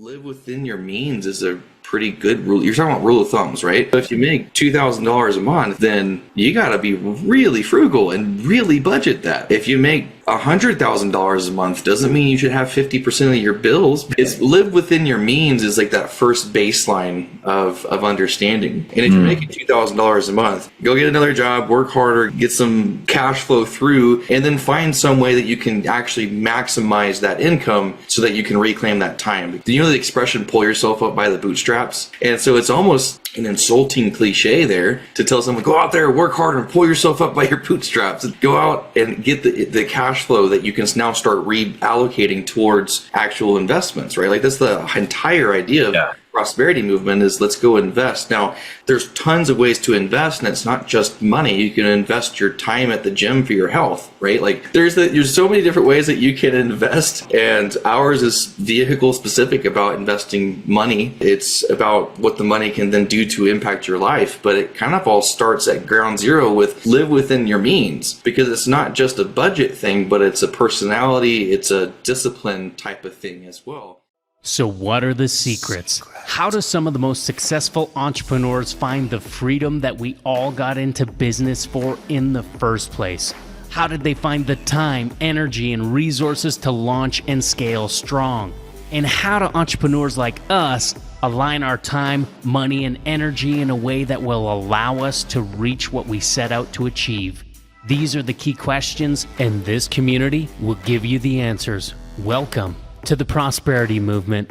Live within your means is a pretty good rule. You're talking about rule of thumbs, right? If you make $2,000 a month, then you got to be really frugal and really budget that. If you make $100,000 a month, doesn't mean you should have 50% of your bills. It's live within your means is like that first baseline of understanding. And if you're making $2,000 a month, go get another job, work harder, get some cash flow through, and then find some way that you can actually maximize that income so that you can reclaim that time. Do you know the expression, pull yourself up by the bootstraps? And so it's almost an insulting cliche there to tell someone, go out there, work harder, and pull yourself up by your bootstraps. Go out and get the cash flow that you can now start reallocating towards actual investments, right? Like that's the entire idea of prosperity movement is let's go invest. Now, there's tons of ways to invest, and it's not just money. You can invest your time at the gym for your health, right? Like there's so many different ways that you can invest, and ours is vehicle specific about investing money. It's about what the money can then do to impact your life, but it kind of all starts at ground zero with live within your means, because it's not just a budget thing, but it's a personality, it's a discipline type of thing as well. So what are the secrets? How do some of the most successful entrepreneurs find the freedom that we all got into business for in the first place? How did they find the time, energy, and resources to launch and scale strong? And how do entrepreneurs like us align our time, money, and energy in a way that will allow us to reach what we set out to achieve? These are the key questions, and this community will give you the answers. Welcome to the Prosperity Movement.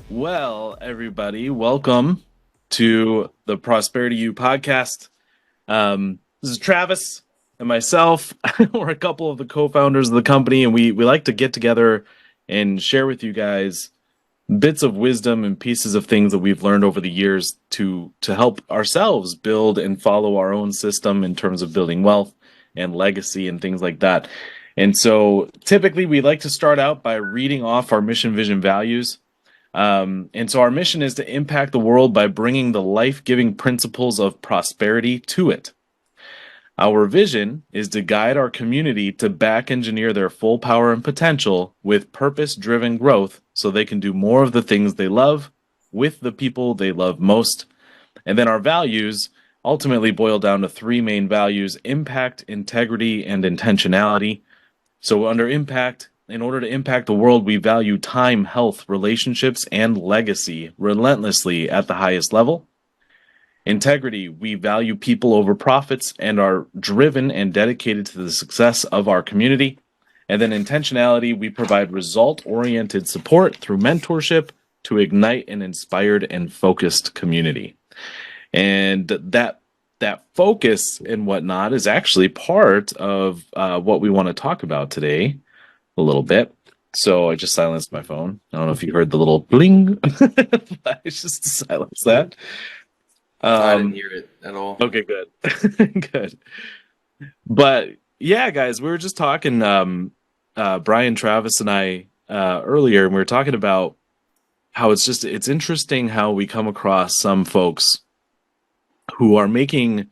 Well, everybody, welcome to the Prosperity U podcast. This is Travis and myself. We're a couple of the co-founders of the company, and we like to get together and share with you guys bits of wisdom and pieces of things that we've learned over the years to help ourselves build and follow our own system in terms of building wealth and legacy and things like that. And so typically we like to start out by reading off our mission, vision, values. And so our mission is to impact the world by bringing the life-giving principles of prosperity to it. Our vision is to guide our community to back engineer their full power and potential with purpose-driven growth so they can do more of the things they love with the people they love most. And then our values ultimately boil down to three main values: impact, integrity, and intentionality. So under impact, in order to impact the world, we value time, health, relationships, and legacy relentlessly at the highest level. Integrity, we value people over profits and are driven and dedicated to the success of our community. And then intentionality, we provide result-oriented support through mentorship to ignite an inspired and focused community. And that focus and whatnot is actually part of what we want to talk about today a little bit. So I just silenced my phone. I don't know if you heard the little bling. I just silenced that. I didn't hear it at all. Okay, good. Good. But yeah, guys, we were just talking, Brian, Travis, and I earlier, and we were talking about how it's interesting how we come across some folks who are making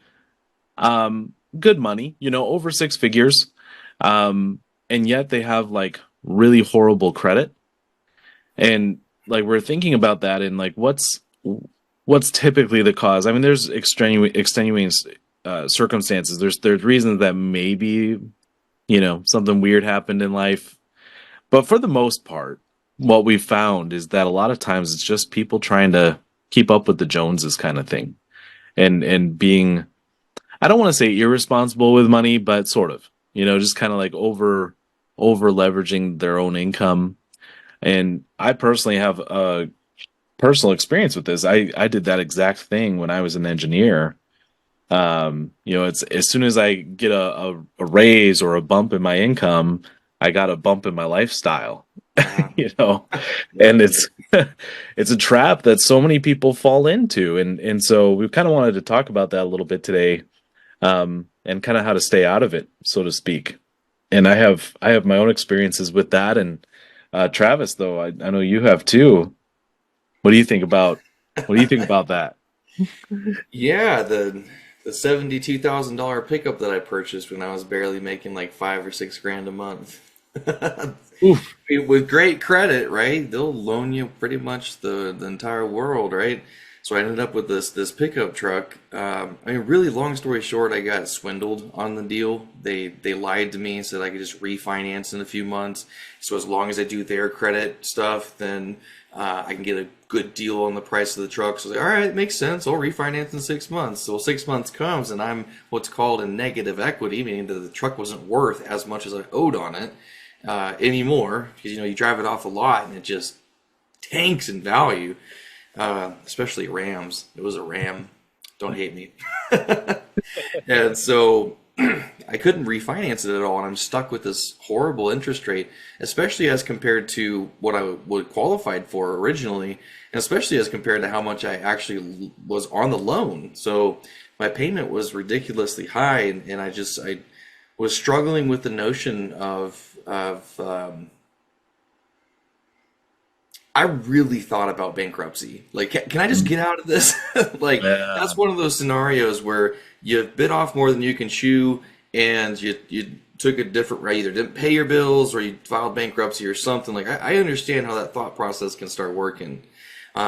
good money, over six figures, and yet they have like really horrible credit. And like we're thinking about that and like what's typically the cause. I mean, there's extenuating circumstances. There's reasons that maybe something weird happened in life, but for the most part, what we've found is that a lot of times it's just people trying to keep up with the Joneses kind of thing, and being, I don't want to say irresponsible with money, but sort of, just kind of like over leveraging their own income. And I personally have a personal experience with this. I did that exact thing when I was an engineer. It's as soon as I get a raise or a bump in my income, I got a bump in my lifestyle. And it's it's a trap that so many people fall into, and so we kind of wanted to talk about that a little bit today, and kind of how to stay out of it, so to speak. And I have my own experiences with that, and Travis, though, I know you have too. What do you think about that? Yeah, the the $72,000 pickup that I purchased when I was barely making like 5 or 6 grand a month. Oof. With great credit, right? They'll loan you pretty much the entire world, right? So I ended up with this pickup truck. I mean, really long story short, I got swindled on the deal. They lied to me and said I could just refinance in a few months. So as long as I do their credit stuff, then I can get a good deal on the price of the truck. So I was like, all right, makes sense. I'll refinance in 6 months. So 6 months comes, and I'm what's called in negative equity, meaning that the truck wasn't worth as much as I owed on it anymore. Because you drive it off the lot and it just tanks in value. Especially Rams. It was a Ram. Don't hate me. And so I couldn't refinance it at all, and I'm stuck with this horrible interest rate, especially as compared to what I would qualified for originally, and especially as compared to how much I actually was on the loan. So my payment was ridiculously high, and I was struggling with the notion of I really thought about bankruptcy. Like, can I just get out of this? Like, Yeah. that's one of those scenarios where you bit off more than you can chew, and you took a different route. Either didn't pay your bills, or you filed bankruptcy, or something. Like, I understand how that thought process can start working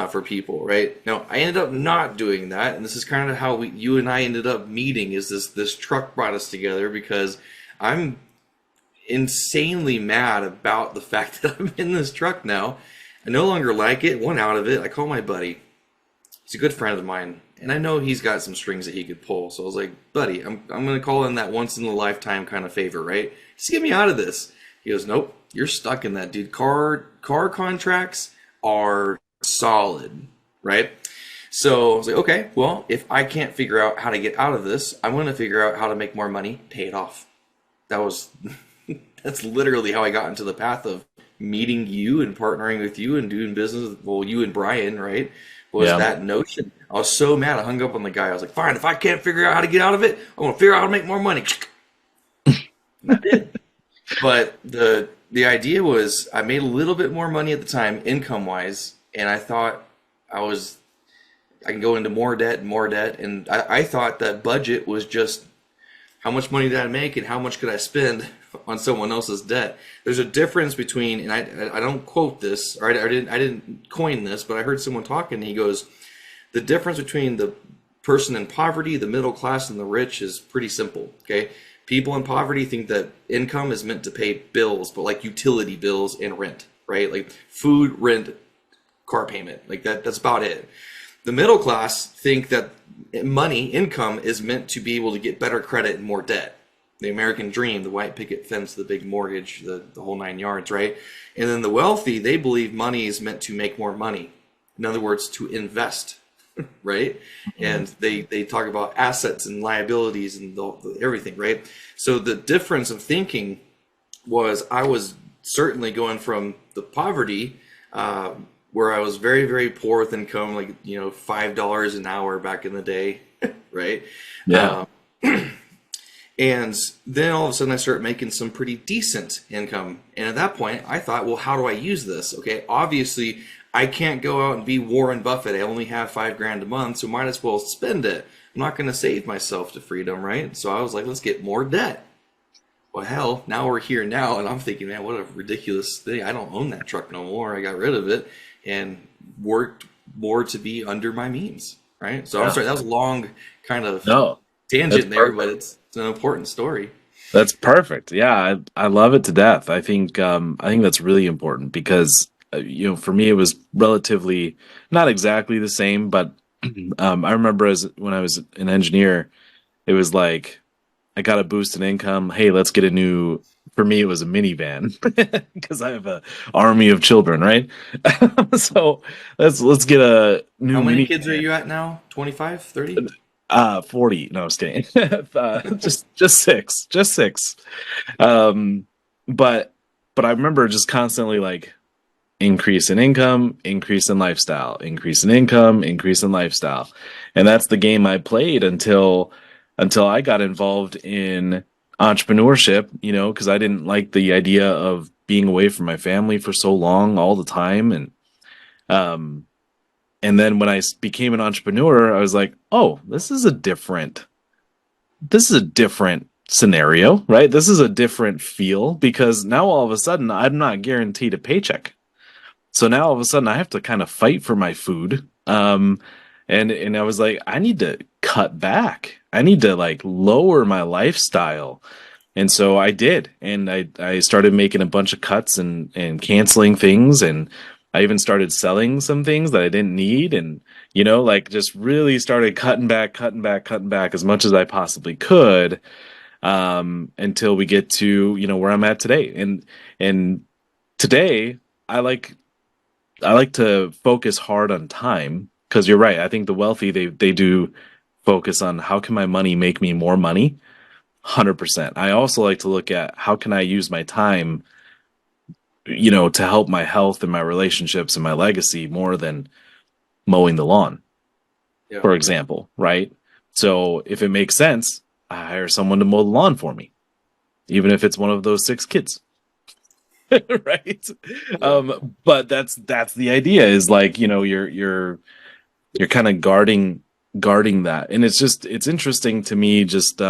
for people, right? Now, I ended up not doing that, and this is kind of how you and I ended up meeting. Is this truck brought us together because I'm insanely mad about the fact that I'm in this truck now. I no longer like it, want out of it. I call my buddy. He's a good friend of mine, and I know he's got some strings that he could pull. So I was like, buddy, I'm going to call in that once in a lifetime kind of favor, right? Just get me out of this. He goes, nope, you're stuck in that, dude. Car contracts are solid, right? So I was like, okay, well, if I can't figure out how to get out of this, I'm going to figure out how to make more money, pay it off. That's literally how I got into the path of meeting you and partnering with you and doing business. Well, you and Brian, right? Was Yeah. that notion. I was so mad. I hung up on the guy. I was like, fine, if I can't figure out how to get out of it, I'm going to figure out how to make more money. And I did. But the idea was I made a little bit more money at the time, income wise, and I thought I can go into more debt and more debt. And I thought that budget was just how much money did I make and how much could I spend on someone else's debt. There's a difference between, and I don't quote this, or I didn't coin this, but I heard someone talking, and he goes, the difference between the person in poverty, the middle class, and the rich is pretty simple. Okay, people in poverty think that income is meant to pay bills, but like utility bills and rent, right? Like food, rent, car payment, like that's about it. The middle class think that income is meant to be able to get better credit and more debt. The American dream, the white picket fence, the big mortgage, the whole 9 yards, right? And then the wealthy, they believe money is meant to make more money. In other words, to invest, right? Mm-hmm. And they talk about assets and liabilities and everything, right? So the difference of thinking was I was certainly going from the poverty, where I was very, very poor with income, like, $5 an hour back in the day, right? Yeah. And then all of a sudden I started making some pretty decent income. And at that point I thought, well, how do I use this? Okay, obviously I can't go out and be Warren Buffett. I only have $5,000 a month, so might as well spend it. I'm not going to save myself to freedom, right? So I was like, let's get more debt. Well, hell, now we're here now, and I'm thinking, man, what a ridiculous thing. I don't own that truck no more. I got rid of it and worked more to be under my means, right? So I'm sorry, that was a long kind of tangent there, but it's an important story. That's perfect. Yeah, I love it to death. I think that's really important because for me it was relatively not exactly the same, but I remember when I was an engineer, it was like I got a boost in income. Hey, let's get for me it was a minivan because I have a army of children, right? So let's get a new. How many minivan. kids are you at now? 25, 30? 40. No, I was kidding. Just six. But I remember just constantly like increase in income, increase in lifestyle, increase in income, increase in lifestyle. And that's the game I played until I got involved in entrepreneurship, because I didn't like the idea of being away from my family for so long all the time. And then when I became an entrepreneur, I was like, oh, this is a different this is a different scenario, right? This is a different feel because now all of a sudden I'm not guaranteed a paycheck. So now all of a sudden I have to kind of fight for my food. And I was like, I need to cut back. I need to like lower my lifestyle. And so I did. And I started making a bunch of cuts and canceling things. And I even started selling some things that I didn't need. And, like just really started cutting back, cutting back, cutting back as much as I possibly could, until we get to, where I'm at today. And today I like to focus hard on time because you're right. I think the wealthy, they do focus on how can my money make me more money? 100%. I also like to look at how can I use my time, to help my health and my relationships and my legacy more than mowing the lawn, Yeah. for example, right? So if it makes sense, I hire someone to mow the lawn for me, even if it's one of those 6 kids. Right. But that's the idea is like, you're kind of guarding that. And it's interesting to me just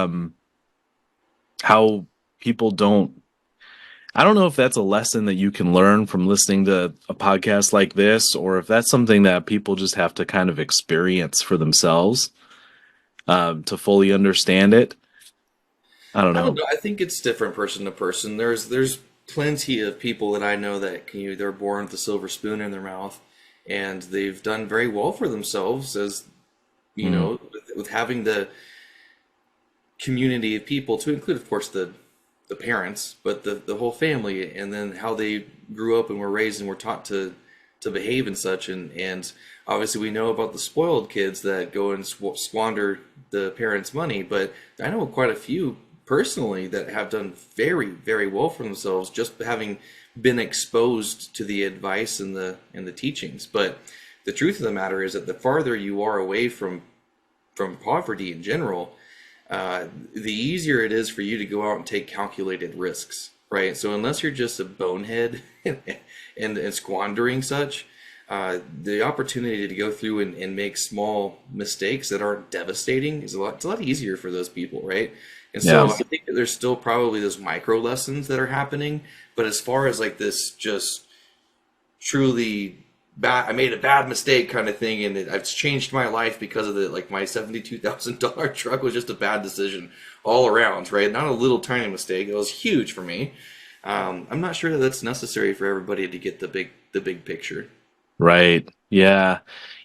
how people I don't know if that's a lesson that you can learn from listening to a podcast like this, or if that's something that people just have to kind of experience for themselves, to fully understand it. I don't I don't know. know. I think it's different person to person. There's plenty of people that I know that they're born with a silver spoon in their mouth, and they've done very well for themselves as Mm, with having the community of people to include, of course, the parents, but the whole family, and then how they grew up and were raised and were taught to behave and such, and obviously we know about the spoiled kids that go and squander the parents' money, but I know quite a few personally that have done very, very well for themselves just having been exposed to the advice and the teachings. But the truth of the matter is that the farther you are away from poverty in general, the easier it is for you to go out and take calculated risks, right? So unless you're just a bonehead and squandering such, the opportunity to go through and make small mistakes that aren't devastating is it's a lot easier for those people, right? And so yeah. I think that there's still probably those micro lessons that are happening, but as far as like this just truly bad, I made a bad mistake kind of thing, and it's changed my life because of it. Like my $72,000 truck was just a bad decision all around, right? Not a little tiny mistake; it was huge for me. I'm not sure that that's necessary for everybody to get the big picture. Right. Yeah.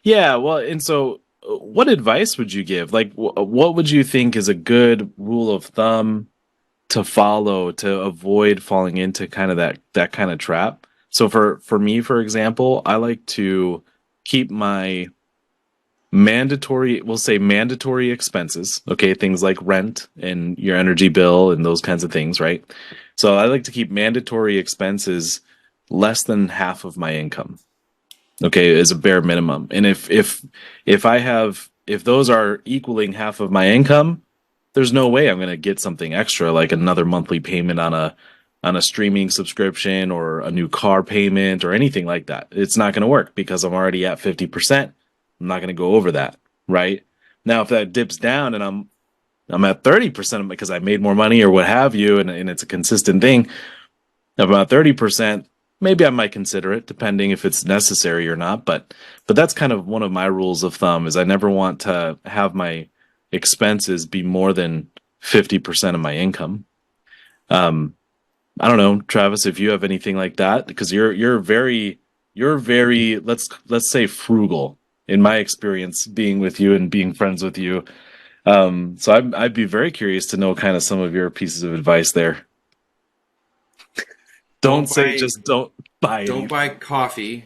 Yeah. Well, and so what advice would you give? Like, what would you think is a good rule of thumb to follow to avoid falling into kind of that kind of trap? So for me, for example, I like to keep my we'll say mandatory expenses, okay, things like rent and your energy bill and those kinds of things, right? So I like to keep mandatory expenses less than half of my income, okay, as a bare minimum. And if those are equaling half of my income, there's no way I'm going to get something extra like another monthly payment on a streaming subscription or a new car payment or anything like that. It's not going to work because I'm already at 50%. I'm not going to go over that, right? Now if that dips down and I'm at 30% because I made more money or what have you, and it's a consistent thing, about 30%, maybe I might consider it, depending if it's necessary or not. But that's kind of one of my rules of thumb is I never want to have my expenses be more than 50% of my income. Um, I don't know, Travis, if you have anything like that, because you're very let's say frugal in my experience being with you and being friends with you. So I'd be very curious to know kind of some of your pieces of advice there. Don't Don't say buy just don't buy don't anything. buy coffee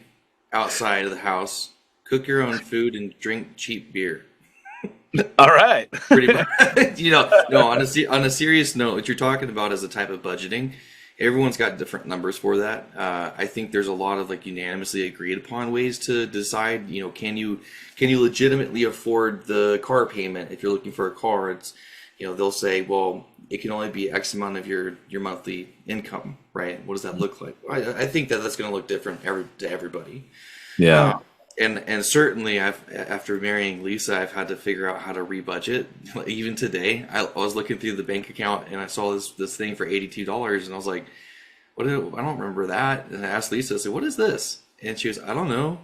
outside of the house. Cook your own food and drink cheap beer. All right. Pretty much. No, on a serious note, what you're talking about is a type of budgeting. Everyone's got different numbers for that. I think there's a lot of like unanimously agreed upon ways to decide, can you legitimately afford the car payment if you're looking for a car? It's, they'll say, well, it can only be X amount of your monthly income, right? What does that look like? I think that that's going to look different to everybody. Yeah. And certainly after marrying Lisa, I've had to figure out how to rebudget. Even today, I was looking through the bank account and I saw this thing for $82, and I was like, I don't remember that. And I asked Lisa, I said, what is this? And she was, I don't know.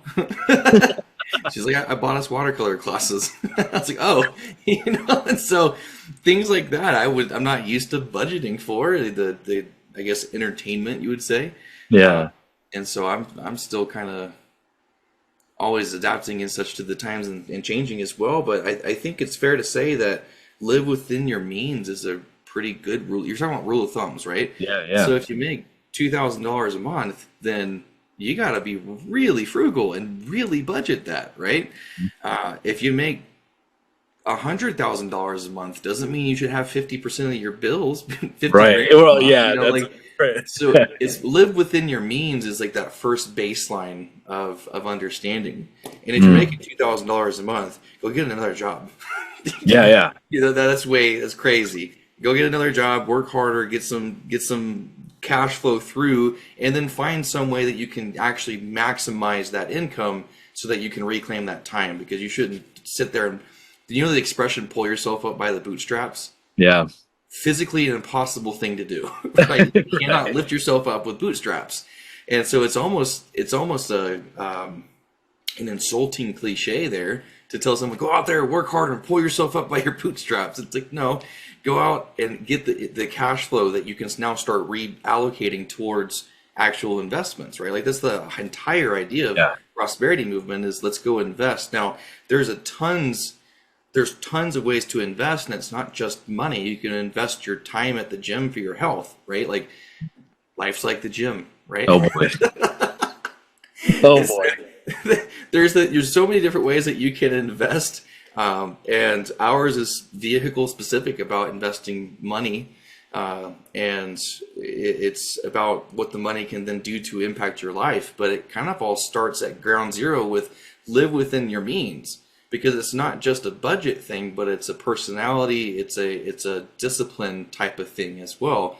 She's like, I bought us watercolor classes. I was like, oh, and so things like that, I'm not used to budgeting for the I guess entertainment, you would say. Yeah. And so I'm still kind of always adapting and such to the times and changing as well. But I think it's fair to say that live within your means is a pretty good rule. You're talking about rule of thumbs, right? Yeah. So if you make $2,000 a month, then you got to be really frugal and really budget that, right? If you make $100,000 a month, doesn't mean you should have 50% of your bills. 50 Right. grand a Well, month, yeah. you know, That's right. so it's live within your means is like that first baseline of understanding. And if you're making $2,000 a month, go get another job. Yeah. That's crazy. Go get another job, work harder, get some cash flow through, and then find some way that you can actually maximize that income so that you can reclaim that time, because you shouldn't sit there and, the expression, pull yourself up by the bootstraps? Yeah. Physically an impossible thing to do. Right? You cannot lift yourself up with bootstraps. And so it's almost an insulting cliche there to tell someone, go out there, work hard, and pull yourself up by your bootstraps. It's like, no, go out and get the cash flow that you can now start reallocating towards actual investments, right? Like that's the entire idea of prosperity movement is let's go invest. Now, there's tons of ways to invest, and it's not just money. You can invest your time at the gym for your health, right? Like life's like the gym, right? Oh boy. Oh boy. There's so many different ways that you can invest, and ours is vehicle specific about investing money, and it's about what the money can then do to impact your life. But it kind of all starts at ground zero with live within your means, because it's not just a budget thing, but it's a personality, it's a discipline type of thing as well.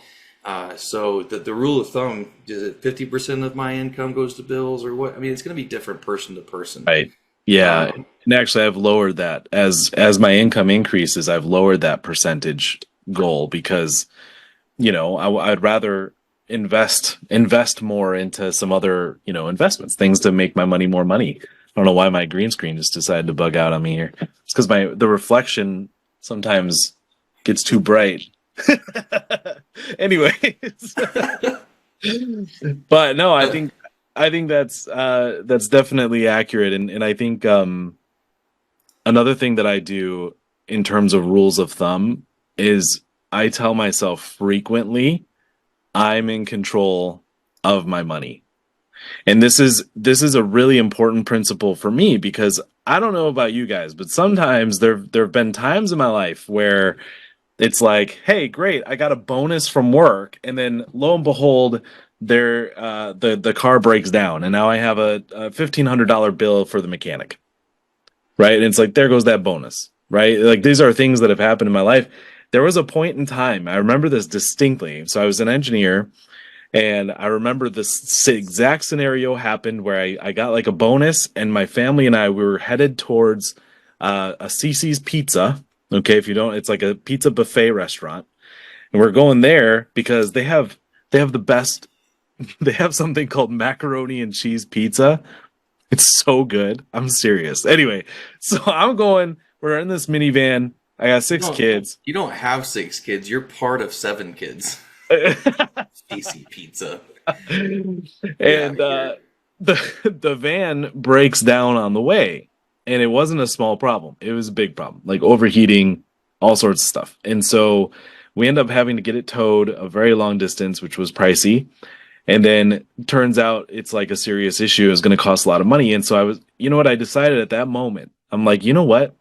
So the rule of thumb, is it 50% of my income goes to bills or what? I mean, it's going to be different person to person. Right. Yeah. And actually, I've lowered that as my income increases. I've lowered that percentage goal because, I'd rather invest more into some other, investments, things to make my money more money. I don't know why my green screen just decided to bug out on me here. It's because the reflection sometimes gets too bright. Anyways, but no, I think that's definitely accurate, and I think another thing that I do in terms of rules of thumb is I tell myself frequently I'm in control of my money. And this is a really important principle for me, because I don't know about you guys, but sometimes there have been times in my life where it's like, hey, great, I got a bonus from work, and then lo and behold, the car breaks down, and now I have a $1,500 bill for the mechanic, right? And it's like, there goes that bonus, right? Like, these are things that have happened in my life. There was a point in time, I remember this distinctly. So I was an engineer, and I remember this exact scenario happened where I got like a bonus, and my family and we were headed towards a CiCi's Pizza. Okay, if you don't, it's like a pizza buffet restaurant, and we're going there because they have the best. They have something called macaroni and cheese pizza. It's so good. I'm serious. Anyway, so I'm going. We're in this minivan. I got 6 kids. You don't have 6 kids. You're part of 7 kids. CiCi Pizza. And the van breaks down on the way. And it wasn't a small problem. It was a big problem, like overheating, all sorts of stuff. And so we end up having to get it towed a very long distance, which was pricey. And then turns out it's like a serious issue. It's going to cost a lot of money. And so I decided at that moment, I'm like, you know what?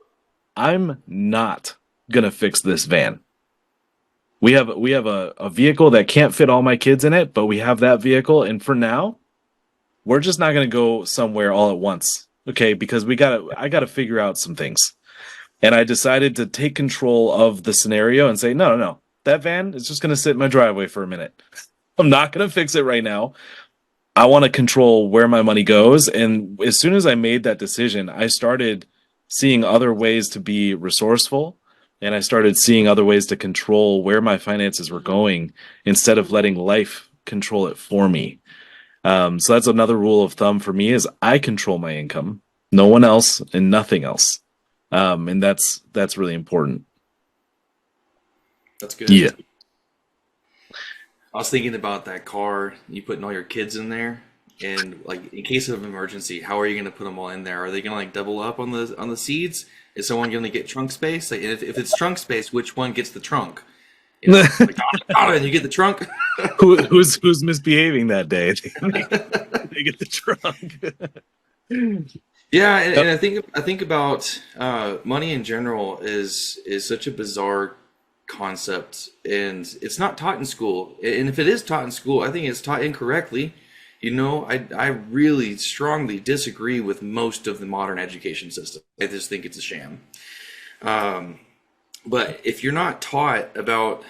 I'm not going to fix this van. We have a vehicle that can't fit all my kids in it, but we have that vehicle. And for now, we're just not going to go somewhere all at once. Okay, because I gotta figure out some things. And I decided to take control of the scenario and say, no, that van is just gonna sit in my driveway for a minute. I'm not gonna fix it right now. I want to control where my money goes. And as soon as I made that decision, I started seeing other ways to be resourceful. And I started seeing other ways to control where my finances were going instead of letting life control it for me. So that's another rule of thumb for me is I control my income, no one else and nothing else. And that's really important. That's good. Yeah. I was thinking about that car, you putting all your kids in there, and like in case of emergency, how are you going to put them all in there? Are they going to like double up on the seats? Is someone going to get trunk space? Like, and if it's trunk space, which one gets the trunk? You know, like, and you get the trunk. Who's misbehaving that day? They get the trunk. Yeah, and I think about money in general is such a bizarre concept, and it's not taught in school. And if it is taught in school, I think it's taught incorrectly. You know, I really strongly disagree with most of the modern education system. I just think it's a sham. But if you're not taught about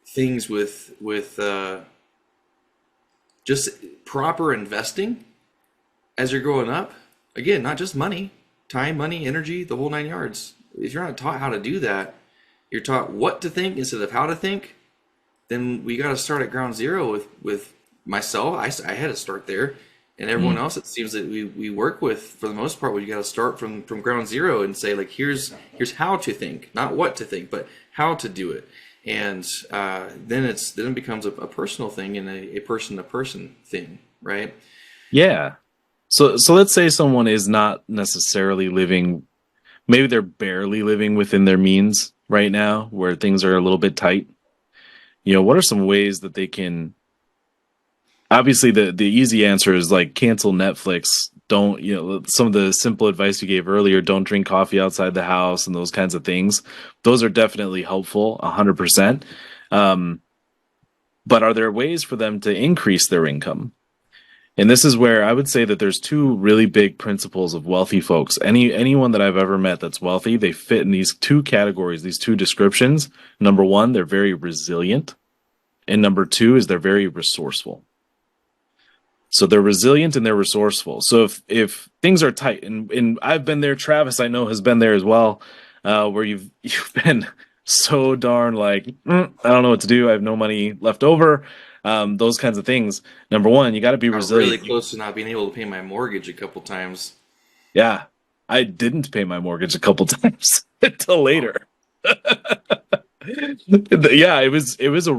things with just proper investing as you're growing up, again, not just money, time, money, energy, the whole nine yards. If you're not taught how to do that, you're taught what to think instead of how to think, then we got to start at ground zero with myself. I had to start there, and everyone else it seems that we work with, for the most part, we got to start from ground zero and say, like, here's how to think, not what to think, but how to do it. And then it becomes a personal thing and a person to person thing, right? Yeah. So let's say someone is not necessarily living, maybe they're barely living within their means right now, where things are a little bit tight. You know, what are some ways that they can? Obviously, the easy answer is like cancel Netflix. Don't, you know, some of the simple advice you gave earlier, don't drink coffee outside the house and those kinds of things. Those are definitely helpful, 100%. But are there ways for them to increase their income? And this is where I would say that there's two really big principles of wealthy folks. Anyone that I've ever met that's wealthy, they fit in these two categories, these two descriptions. Number one, they're very resilient. And number two is they're very resourceful. So they're resilient and they're resourceful. So if things are tight, and I've been there, Travis, I know, has been there as well, where you've been so darn like, I don't know what to do. I have no money left over. Those kinds of things. Number one, you got to be resilient. Really close to not being able to pay my mortgage a couple times. Yeah, I didn't pay my mortgage a couple times until later. Yeah, it was a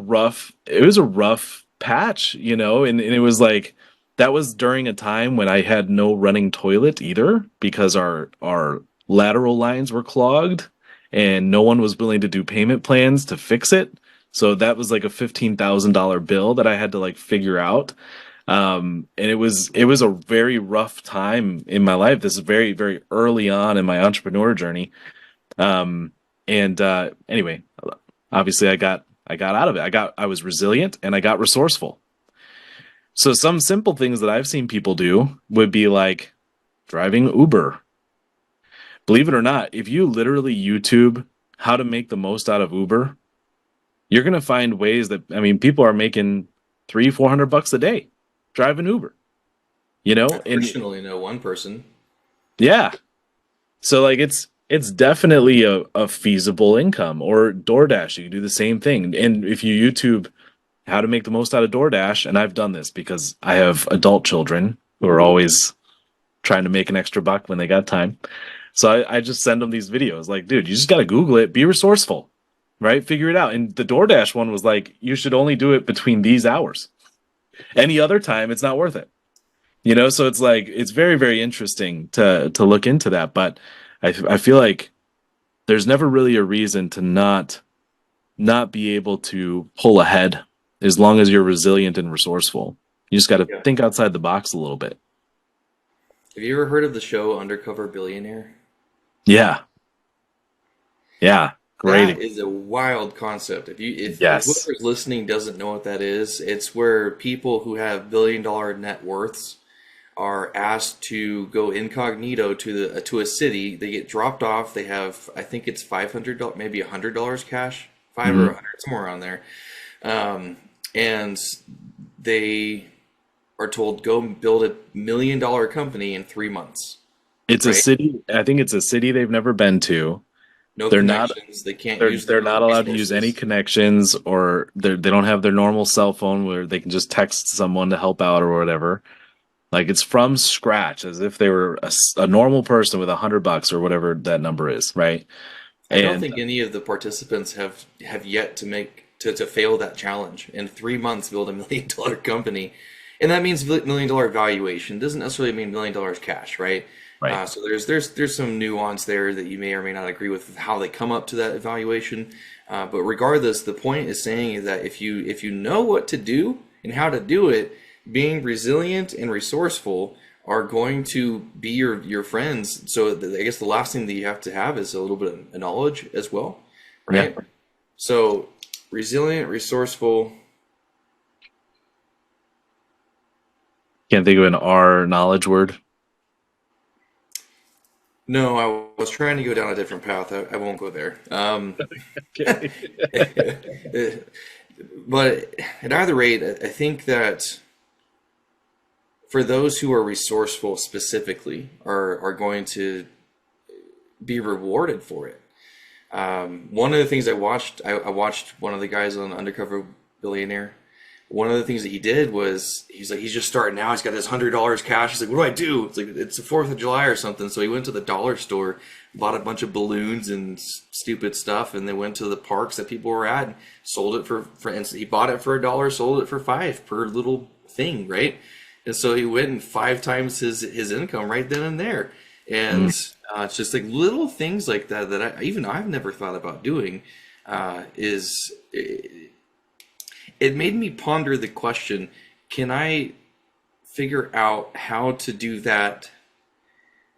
rough patch, you know, and it was like that was during a time when I had no running toilet either, because our lateral lines were clogged and no one was willing to do payment plans to fix it. So that was like a $15,000 bill that I had to like figure out. And it was a very rough time in my life. This is very, very early on in my entrepreneur journey. Anyway, obviously I got out of it. I was resilient and I got resourceful. So some simple things that I've seen people do would be like driving Uber. Believe it or not, if you literally YouTube how to make the most out of Uber, you're going to find ways that, I mean, people are making $300-400 a day driving Uber, you know? I personally know one person. Yeah. So like it's definitely a feasible income. Or DoorDash, you can do the same thing. And if you YouTube how to make the most out of DoorDash, and I've done this because I have adult children who are always trying to make an extra buck when they got time. So I just send them these videos like, dude, you just got to Google it, be resourceful, right? Figure it out. And the DoorDash one was like, you should only do it between these hours. Any other time, it's not worth it. You know, so it's like, it's very, very interesting to look into that. But I feel like there's never really a reason to not be able to pull ahead as long as you're resilient and resourceful. You just got to think outside the box a little bit. Have you ever heard of the show Undercover Billionaire? Yeah. Yeah. Great. That is a wild concept. If Yes. whoever's listening doesn't know what that is, it's where people who have $1 billion net worths are asked to go incognito to a city. They get dropped off. They have, I think it's $500, maybe $100 cash, $5 or $100, somewhere around there. And they are told go build $1 million company in 3 months, It's a right? city. I think it's a city they've never been to. No They're not. connections. They can't They're use their they're own not allowed to use any resources. connections, or they don't have their normal cell phone where they can just text someone to help out or whatever. Like it's from scratch, as if they were a normal person with $100 or whatever that number is, right? I don't And think any of the participants have yet to make to fail that challenge. In 3 months, build $1 million company, and that means $1 million valuation. Doesn't necessarily mean $1 million cash, right? right, So there's some nuance there that you may or may not agree with how they come up to that evaluation. But regardless, the point is saying is that if you know what to do and how to do it, being resilient and resourceful are going to be your friends. So I guess the last thing that you have to have is a little bit of knowledge as well, yeah, right? So resilient, resourceful. can't think of an R knowledge word. No, I was trying to go down a different path. I won't go there. Okay. But at either rate, I think that for those who are resourceful specifically are going to be rewarded for it. One of the things I watched one of the guys on Undercover Billionaire. One of the things that he did was he's just starting now. He's got this $100 cash. He's like, what do I do? It's like it's the 4th of July or something. So he went to the dollar store, bought a bunch of balloons and stupid stuff, and then went to the parks that people were at and sold it for instance. He bought it for $1, sold it for 5 per little thing, right? And so he went and 5 times his income right then and there. And it's just like little things like that that I've never thought about doing. Is it made me ponder the question: can I figure out how to do that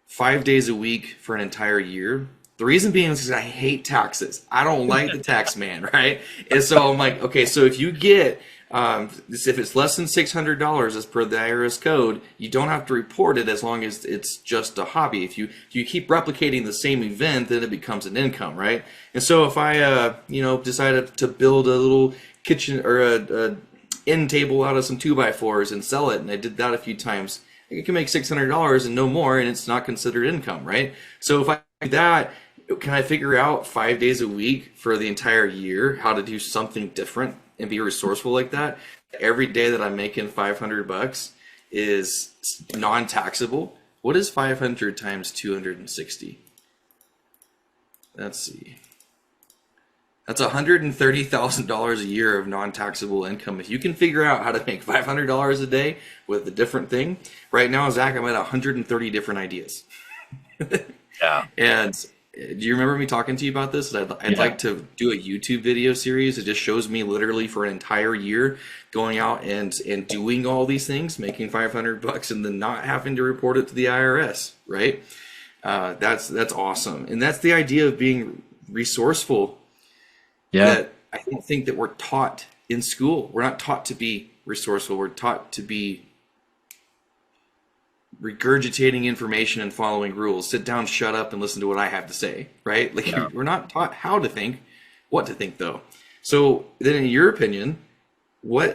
5 days a week for an entire year? The reason being is because I hate taxes. I don't like the tax man, right? And so I'm like, okay, so if you get if it's less than $600 as per the IRS code, you don't have to report it as long as it's just a hobby. If you keep replicating the same event, then it becomes an income, right? And so if I decided to build a little kitchen or a end table out of some 2x4s and sell it, and I did that a few times, I can make $600 and no more, and it's not considered income, right? So if I do that, can I figure out 5 days a week for the entire year how to do something different and be resourceful like that? Every day that I'm making $500 is non-taxable. What is 500 times 260? Let's see. That's $130,000 a year of non-taxable income. If you can figure out how to make $500 a day with a different thing, right now, Zach, I'm at 130 different ideas. Yeah. And do you remember me talking to you about this? I'd Yeah. like to do a YouTube video series. It just shows me literally for an entire year going out and doing all these things, making $500 and then not having to report it to the IRS, right? That's awesome. And that's the idea of being resourceful Yeah. that I don't think that we're taught in school. We're not taught to be resourceful. We're taught to be regurgitating information and following rules. Sit down, shut up, and listen to what I have to say, right? Like Yeah. we're not taught how to think, what to think though. So then in your opinion, what's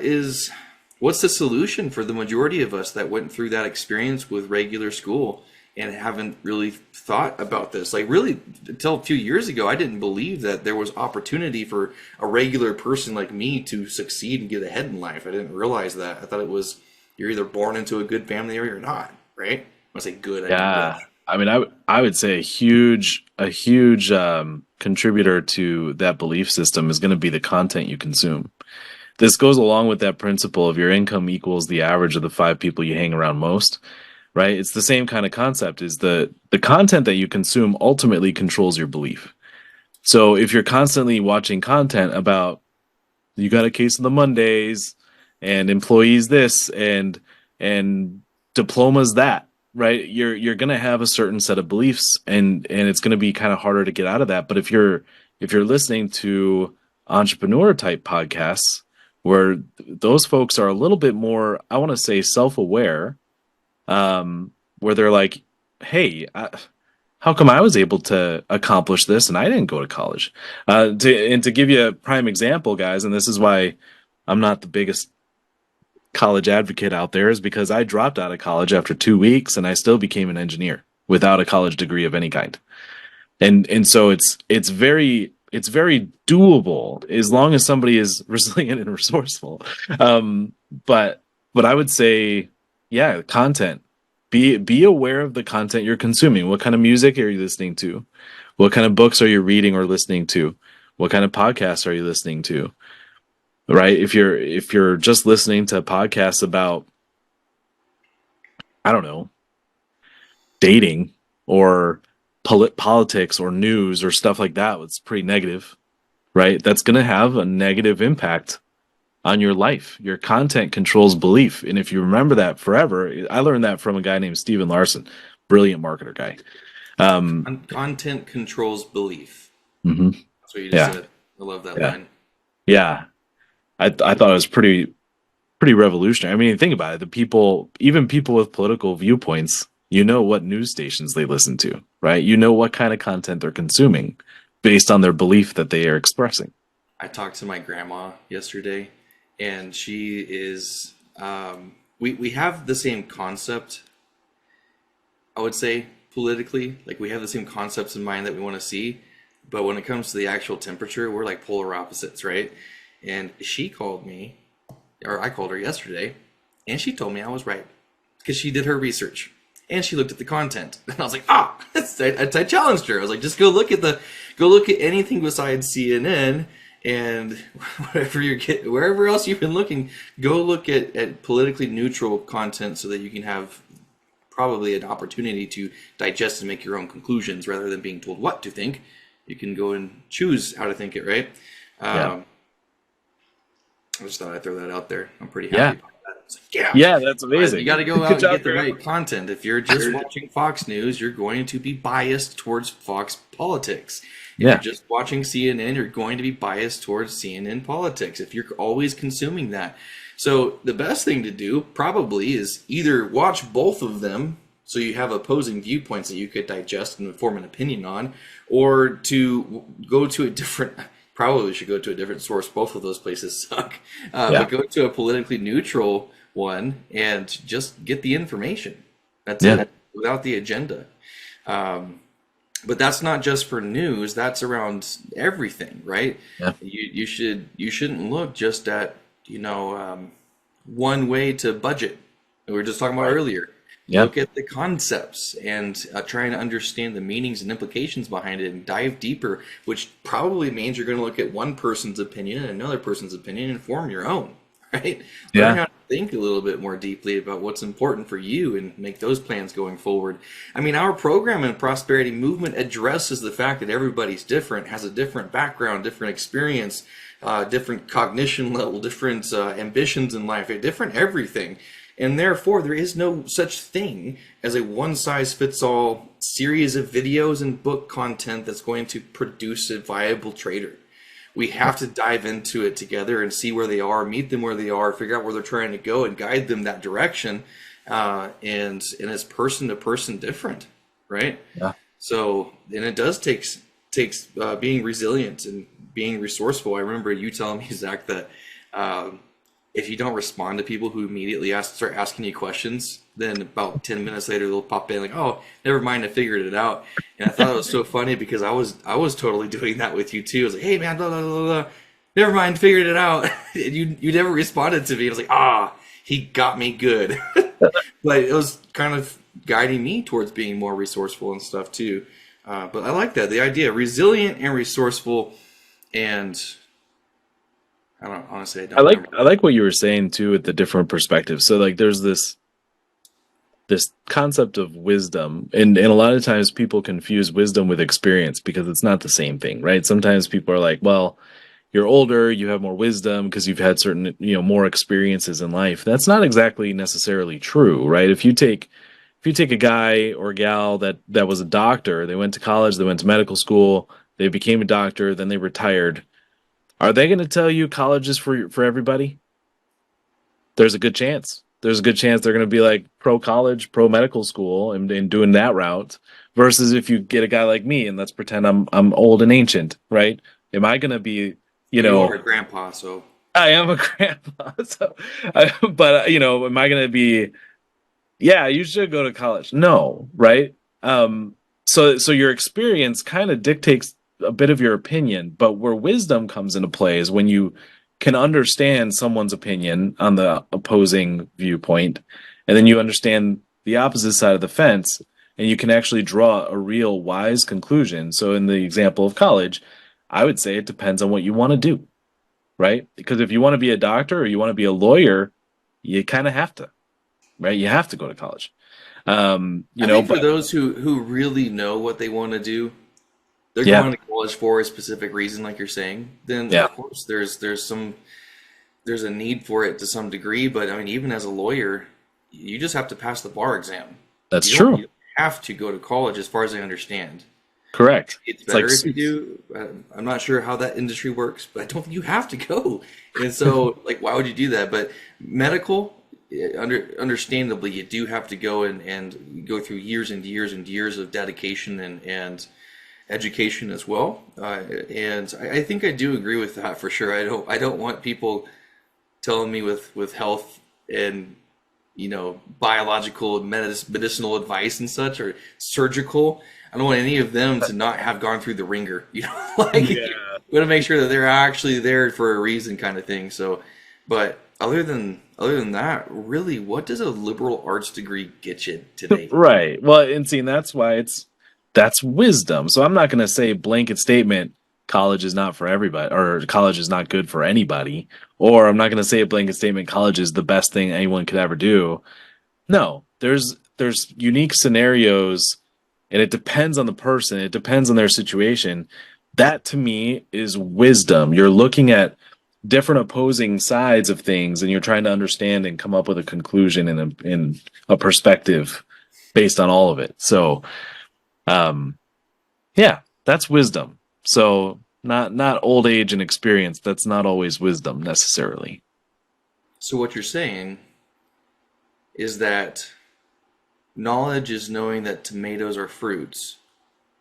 the solution for the majority of us that went through that experience with regular school and haven't really thought about this? Like really until a few years ago, I didn't believe that there was opportunity for a regular person like me to succeed and get ahead in life. I didn't realize that. I thought it was you're either born into a good family or you're not, right? When I say good, I mean Yeah. good. I mean, I would say a huge contributor to that belief system is going to be the content you consume. This goes along with that principle of your income equals the average of the 5 people you hang around most, right? It's the same kind of concept. Is the content that you consume ultimately controls your belief. So if you're constantly watching content about you got a case of the Mondays and employees this and diplomas that, right? You're gonna have a certain set of beliefs, and it's gonna be kind of harder to get out of that. But if you're listening to entrepreneur type podcasts where those folks are a little bit more, I want to say, self-aware, where they're like, hey, how come I was able to accomplish this and I didn't go to college? To give you a prime example, guys, and this is why I'm not the biggest college advocate out there is because I dropped out of college after 2 weeks and I still became an engineer without a college degree of any kind. And so it's very doable as long as somebody is resilient and resourceful. But I would say, yeah, content. Be aware of the content you're consuming. What kind of music are you listening to? What kind of books are you reading or listening to? What kind of podcasts are you listening to? Right? If you're just listening to podcasts about, I don't know, dating or politics or news or stuff like that, it's pretty negative, right? That's going to have a negative impact on your life. Your content controls belief. And if you remember that forever, I learned that from a guy named Steven Larson, brilliant marketer guy. Content controls belief. Mhm. That's what you just said. I love that line. Yeah. I thought it was pretty revolutionary. I mean, think about it. Even people with political viewpoints, you know what news stations they listen to, right? You know what kind of content they're consuming based on their belief that they are expressing. I talked to my grandma yesterday, and she is we have the same concept, I would say, politically. Like, we have the same concepts in mind that we want to see, but when it comes to the actual temperature, we're like polar opposites, right? And she called me, or I called her yesterday, and she told me I was right because she did her research and she looked at the content. And I was like, I challenged her. I was like, just go look at anything besides CNN, and wherever else you've been looking, go look at politically neutral content so that you can have probably an opportunity to digest and make your own conclusions rather than being told what to think. You can go and choose how to think it, right? I just thought I'd throw that out there. I'm pretty happy about that. It's like, Yeah, that's amazing. You got to go out and get the right content. If you're just watching Fox News, you're going to be biased towards Fox politics. If you're just watching CNN, you're going to be biased towards CNN politics if you're always consuming that. So the best thing to do probably is either watch both of them so you have opposing viewpoints that you could digest and form an opinion on, or to go to a different, probably should go to a different source. Both of those places suck. But go to a politically neutral one and just get the information. That's it, without the agenda. But that's not just for news. That's around everything, right? Yeah. You shouldn't look just at one way to budget. We were just talking about earlier. Look at the concepts and trying to understand the meanings and implications behind it and dive deeper, which probably means you're going to look at one person's opinion and another person's opinion and form your own, right? Learn how to think a little bit more deeply about what's important for you and make those plans going forward. I mean, our program and Prosperity Movement addresses the fact that everybody's different, has a different background, different experience, different cognition level, different ambitions in life, different everything. And therefore, there is no such thing as a one-size-fits-all series of videos and book content that's going to produce a viable trader. We have to dive into it together and see where they are, meet them where they are, figure out where they're trying to go, and guide them that direction. And it's person to person different, right? Yeah. So, and it does takes being resilient and being resourceful. I remember you telling me, Zach, that if you don't respond to people who immediately start asking you questions, then about 10 minutes later they'll pop in like, "Oh, never mind, I figured it out." And I thought it was so funny because I was totally doing that with you too. I was like, "Hey man, blah, blah, blah, blah. Never mind, figured it out." And you never responded to me. I was like, he got me good. But it was kind of guiding me towards being more resourceful and stuff too. But I like that, the idea, resilient and resourceful. And I don't honestly. I like what you were saying too with the different perspectives. So like, there's this concept of wisdom, and a lot of times people confuse wisdom with experience because it's not the same thing, right? Sometimes people are like, well, you're older, you have more wisdom because you've had certain, more experiences in life. That's not exactly necessarily true, right? If you take a guy or a gal that was a doctor, they went to college, they went to medical school, they became a doctor, then they retired. Are they going to tell you college is for everybody? There's a good chance. There's a good chance they're going to be like pro college, pro medical school, and doing that route. Versus if you get a guy like me, and let's pretend I'm old and ancient, right? Am I going to be, You are a grandpa, so I am a grandpa. So, but am I going to be? Yeah, you should go to college. No, right? So your experience kind of dictates a bit of your opinion, but where wisdom comes into play is when you can understand someone's opinion on the opposing viewpoint, and then you understand the opposite side of the fence, and you can actually draw a real wise conclusion. So in the example of college, I would say it depends on what you want to do, right? Because if you want to be a doctor or you want to be a lawyer, you kind of have to, right? You have to go to college. I think for But those who really know what they want to do, they're yeah, going to college for a specific reason, like you're saying. Then yeah, of course there's a need for it to some degree. But I mean, even as a lawyer, you just have to pass the bar exam. that's You true. don't have to go to college, as far as I understand. Correct. It's It's like better if you do. I'm not sure how that industry works, but I don't think you have to go. And so, like, why would you do that? But medical, understandably, you do have to go and go through years and years and years of dedication and education as well. And I think I do agree with that for sure. I don't want people telling me with health and biological medicinal advice and such, or surgical. I don't want any of them to not have gone through the ringer. Like yeah. we want to make sure that they're actually there for a reason, kind of thing. So, but other than that, really, what does a liberal arts degree get you today? Right. Well, and see, and that's wisdom. So I'm not going to say blanket statement college is not for everybody or college is not good for anybody, or I'm not going to say a blanket statement college is the best thing anyone could ever do. No, there's unique scenarios and it depends on the person, it depends on their situation. That to me is wisdom. You're looking at different opposing sides of things and you're trying to understand and come up with a conclusion and a perspective based on all of it. So, yeah, that's wisdom. So, not old age and experience, that's not always wisdom necessarily. So what you're saying is that knowledge is knowing that tomatoes are fruits,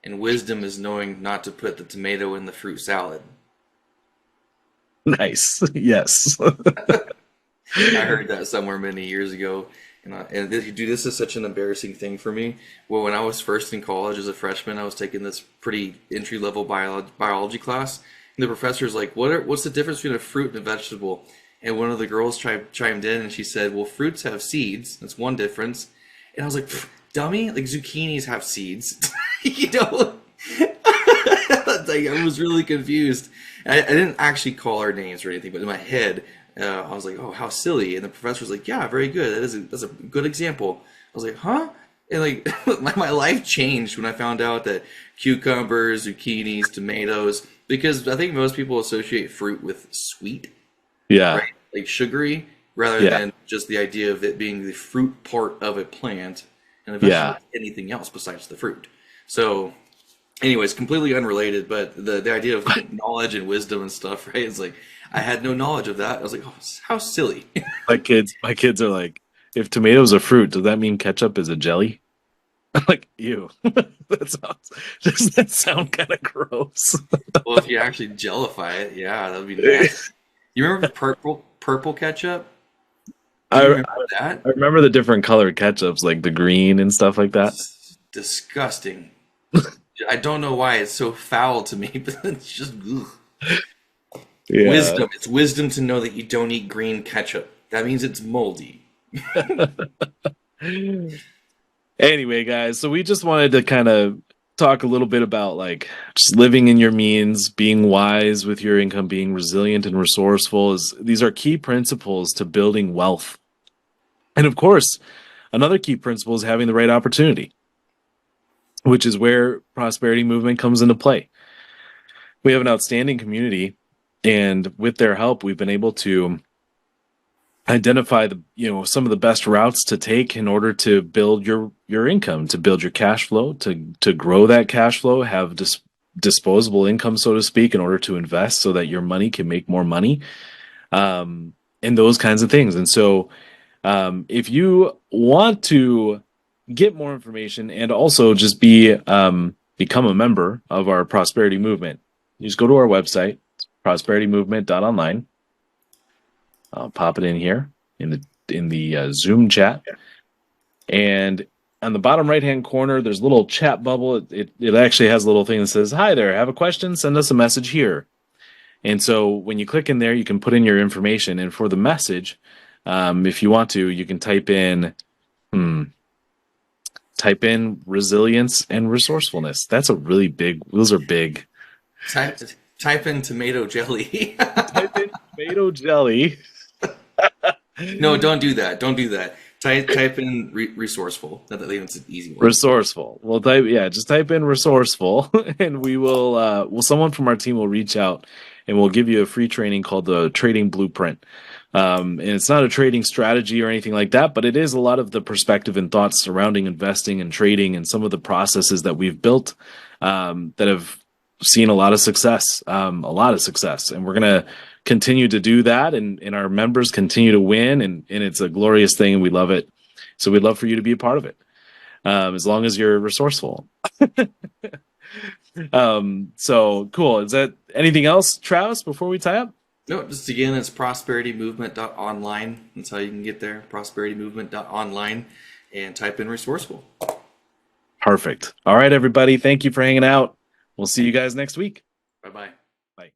and wisdom is knowing not to put the tomato in the fruit salad. Nice. Yes. I heard that somewhere many years ago, and dude, this is such an embarrassing thing for me. Well, when I was first in college as a freshman, I was taking this pretty entry level biology class, and the professor's like, "What's the difference between a fruit and a vegetable?" And one of the girls chimed in, and she said, "Well, fruits have seeds. That's one difference." And I was like, "Pff, dummy! Like zucchinis have seeds, you know." Like, I was really confused. I didn't actually call her names or anything, but in my head, I was like, "Oh, how silly!" And the professor was like, "Yeah, very good. That's a good example." I was like, "Huh?" And like, my life changed when I found out that cucumbers, zucchinis, tomatoes, because I think most people associate fruit with sweet, Yeah. right? Like sugary, rather Yeah. than just the idea of it being the fruit part of a plant, and a Yeah. vegetable is anything else besides the fruit. So, anyways, completely unrelated, but the idea of knowledge and wisdom and stuff, right? It's like I had no knowledge of that. I was like, oh, how silly. My kids are like, if tomatoes are fruit, does that mean ketchup is a jelly? I'm like, ew. Does that sound kind of gross? Well, if you actually jellify it, yeah, that would be nice. You remember purple ketchup? Do you I remember that? I remember the different colored ketchups, like the green and stuff like that. It's disgusting. I don't know why it's so foul to me, but it's just ugh. Yeah. Wisdom. It's wisdom to know that you don't eat green ketchup. That means it's moldy. Anyway, guys, so we just wanted to kind of talk a little bit about like just living in your means, being wise with your income, being resilient and resourceful. Is these are key principles to building wealth. And of course, another key principle is having the right opportunity, which is where prosperity movement comes into play. We have an outstanding community, and with their help, we've been able to identify some of the best routes to take in order to build your income, to build your cash flow, to grow that cash flow, have disposable income, so to speak, in order to invest so that your money can make more money, and those kinds of things. And so, if you want to get more information and also just become a member of our prosperity movement, you just go to our website, prosperitymovement.online. I'll pop it in here in the Zoom chat. And on the bottom right hand corner, there's a little chat bubble. It actually has a little thing that says, "Hi there, have a question? Send us a message here." And so when you click in there, you can put in your information. And for the message, if you want to, you can type in resilience and resourcefulness. That's a really big. Those are big. Type in tomato jelly. Type in tomato jelly. No, don't do that. Don't do that. Type in resourceful. That's an easy one. Resourceful. Well, just type in resourceful, and we will. Someone from our team will reach out, and we'll give you a free training called the Trading Blueprint. And it's not a trading strategy or anything like that, but it is a lot of the perspective and thoughts surrounding investing and trading, and some of the processes that we've built that have seen a lot of success. And we're gonna continue to do that, and our members continue to win, and it's a glorious thing, and we love it. So we'd love for you to be a part of it, as long as you're resourceful. So cool. Is that anything else, Travis, before we tie up? No, just again, it's prosperitymovement.online. That's how you can get there. prosperitymovement.online, and type in resourceful. Perfect. All right, everybody. Thank you for hanging out. We'll see you guys next week. Bye-bye. Bye.